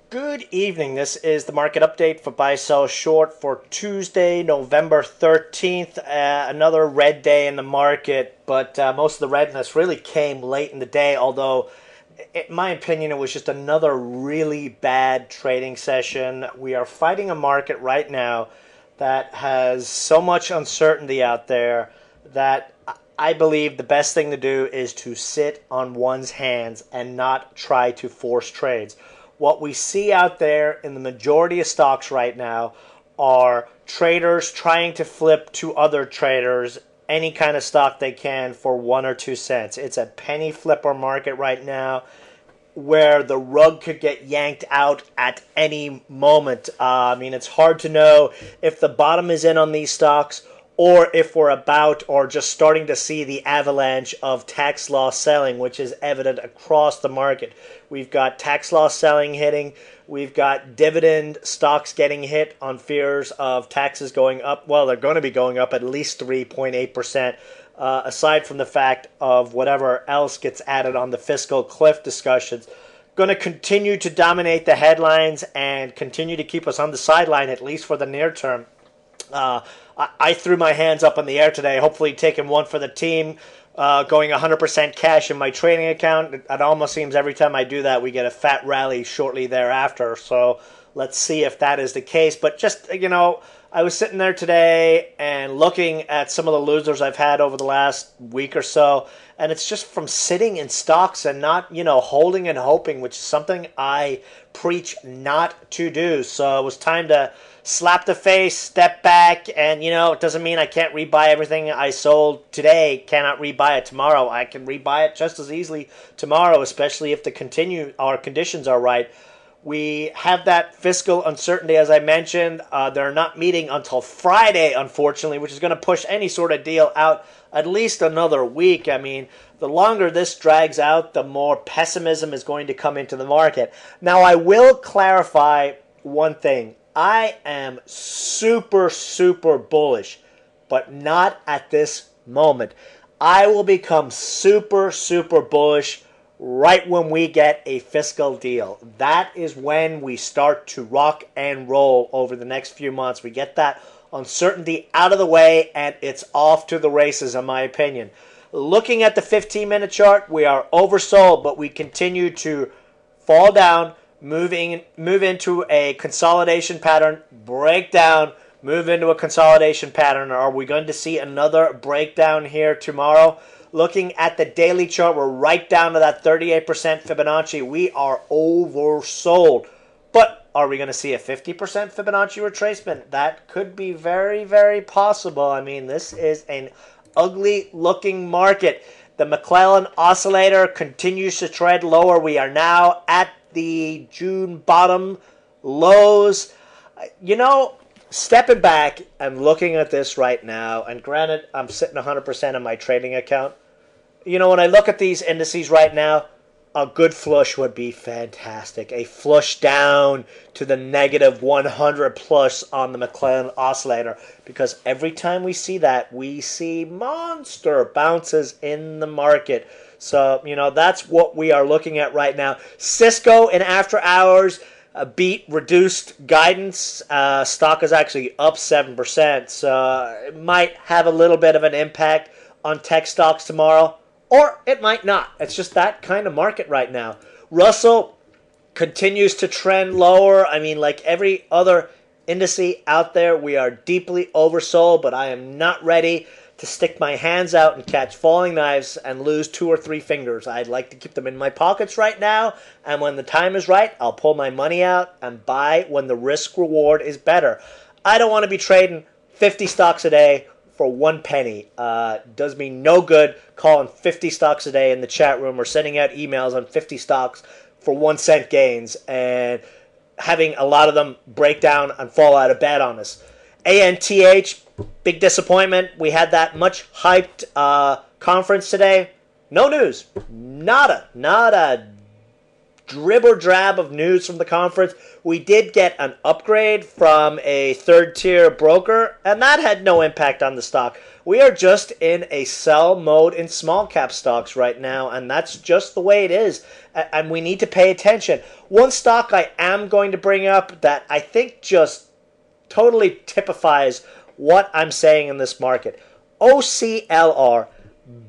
Good evening. This is the market update for buy sell short for Tuesday, November 13th. Another red day in the market, but most of the redness really came late in the day, although in my opinion it was just another really bad trading session. We are fighting a market right now that has so much uncertainty out there that I believe the best thing to do is to sit on one's hands and not try to force trades. What we see out there in the majority of stocks right now are traders trying to flip to other traders any kind of stock they can for 1 or 2 cents. It's a penny flipper market right now where the rug could get yanked out at any moment. It's hard to know if the bottom is in on these stocks or if we're about or just starting to see the avalanche of tax loss selling, which is evident across the market. We've got tax loss selling hitting. We've got dividend stocks getting hit on fears of taxes going up. Well, they're going to be going up at least 3.8%. Aside from the fact of whatever else gets added on the fiscal cliff discussions, going to continue to dominate the headlines and continue to keep us on the sideline, at least for the near term. I threw my hands up in the air today, hopefully taking one for the team, going 100% cash in my trading account. It almost seems every time I do that, we get a fat rally shortly thereafter. So let's see if that is the case. But just, I was sitting there today and looking at some of the losers I've had over the last week or so, and it's just from sitting in stocks and not, holding and hoping, which is something I preach not to do. So it was time to slap the face, step back, and, it doesn't mean I can't rebuy everything I sold today, cannot rebuy it tomorrow. I can rebuy it just as easily tomorrow, especially if our conditions are right. We have that fiscal uncertainty, as I mentioned. They're not meeting until Friday, unfortunately, which is going to push any sort of deal out at least another week. The longer this drags out, the more pessimism is going to come into the market. Now, I will clarify one thing. I am super, super bullish, but not at this moment. I will become super, super bullish right when we get a fiscal deal. That is when we start to rock and roll over the next few months. We get that uncertainty out of the way, and it's off to the races, in my opinion. Looking at the 15-minute chart, we are oversold, but we continue to fall down, move into a consolidation pattern, break down, move into a consolidation pattern. Are we going to see another breakdown here tomorrow? Looking at the daily chart, we're right down to that 38% Fibonacci. We are oversold. But are we going to see a 50% Fibonacci retracement? That could be very, very possible. This is an ugly-looking market. The McClellan oscillator continues to tread lower. We are now at the June bottom lows. Stepping back and looking at this right now, and granted, I'm sitting 100% in my trading account. When I look at these indices right now, a good flush would be fantastic. A flush down to the negative 100 plus on the McClellan oscillator, because every time we see that, we see monster bounces in the market. So, that's what we are looking at right now. Cisco in after hours beat reduced guidance. Stock is actually up 7%, so it might have a little bit of an impact on tech stocks tomorrow, or it might not. It's just that kind of market right now. Russell continues to trend lower. Like every other indice out there, we are deeply oversold, but I am not ready to stick my hands out and catch falling knives and lose 2 or 3 fingers. I'd like to keep them in my pockets right now, and when the time is right, I'll pull my money out and buy when the risk reward is better. I don't want to be trading 50 stocks a day for 1 penny. Does me no good calling 50 stocks a day in the chat room or sending out emails on 50 stocks for 1 cent gains and having a lot of them break down and fall out of bed on us. ANTH, big disappointment. We had that much hyped conference today. No news. Nada. dribber drab of news from the conference. We did get an upgrade from a third-tier broker, and that had no impact on the stock. We are just in a sell mode in small cap stocks right now, and that's just the way it is, and we need to pay attention. One stock I am going to bring up that I think just totally typifies what I'm saying in this market. OCLR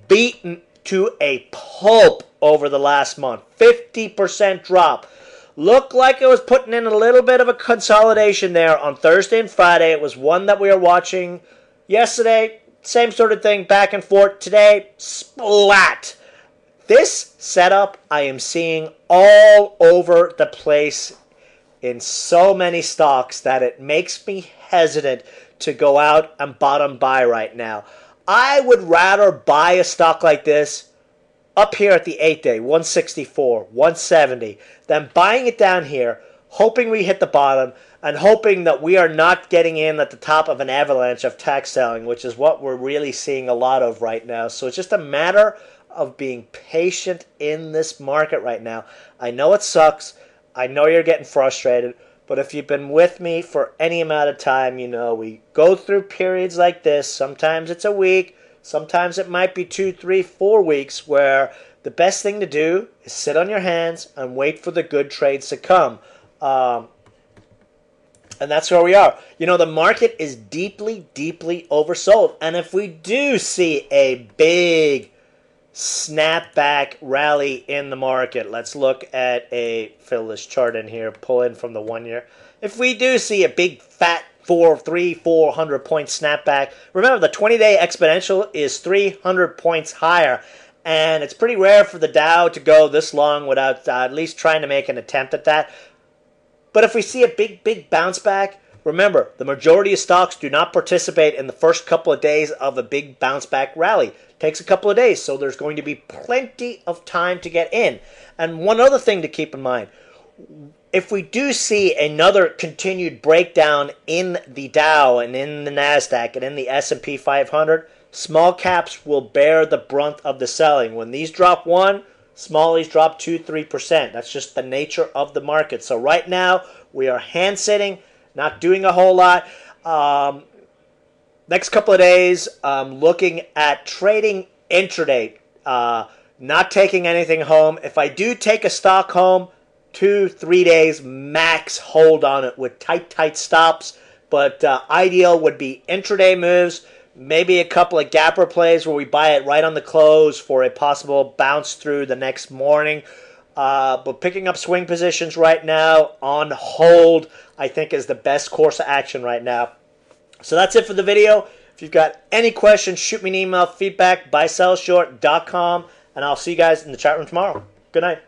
beaten to a pulp over the last month. 50% drop. Looked like it was putting in a little bit of a consolidation there on Thursday and Friday. It was one that we were watching yesterday. Same sort of thing, back and forth. Today, splat. This setup I am seeing all over the place in so many stocks that it makes me hesitant to go out and bottom buy right now. I would rather buy a stock like this up here at the 8-day, 164, 170, than buying it down here, hoping we hit the bottom, and hoping that we are not getting in at the top of an avalanche of tax selling, which is what we're really seeing a lot of right now. So it's just a matter of being patient in this market right now. I know it sucks. I know you're getting frustrated. But if you've been with me for any amount of time, you know we go through periods like this. Sometimes it's a week. Sometimes it might be 2, 3, 4 weeks where the best thing to do is sit on your hands and wait for the good trades to come. And that's where we are. You know, the market is deeply, deeply oversold. And if we do see a big snapback rally in the market. Let's look at fill this chart in here, pull in from the 1 year. If we do see a big fat 400 point snapback, remember the 20-day exponential is 300 points higher, and it's pretty rare for the Dow to go this long without at least trying to make an attempt at that. But if we see a big bounce back, remember, the majority of stocks do not participate in the first couple of days of a big bounce back rally. Takes a couple of days, so there's going to be plenty of time to get in. And one other thing to keep in mind, if we do see another continued breakdown in the Dow and in the NASDAQ and in the S&P 500, small caps will bear the brunt of the selling. When these drop 1, smallies drop 2, 3%. That's just the nature of the market. So right now, we are hand sitting, not doing a whole lot. Next couple of days, looking at trading intraday, not taking anything home. If I do take a stock home, 2, 3 days max hold on it with tight stops. But ideal would be intraday moves, maybe a couple of gapper plays where we buy it right on the close for a possible bounce through the next morning. But picking up swing positions right now on hold, I think is the best course of action right now. So that's it for the video. If you've got any questions, shoot me an email, feedback, buysellshort.com, and I'll see you guys in the chat room tomorrow. Good night.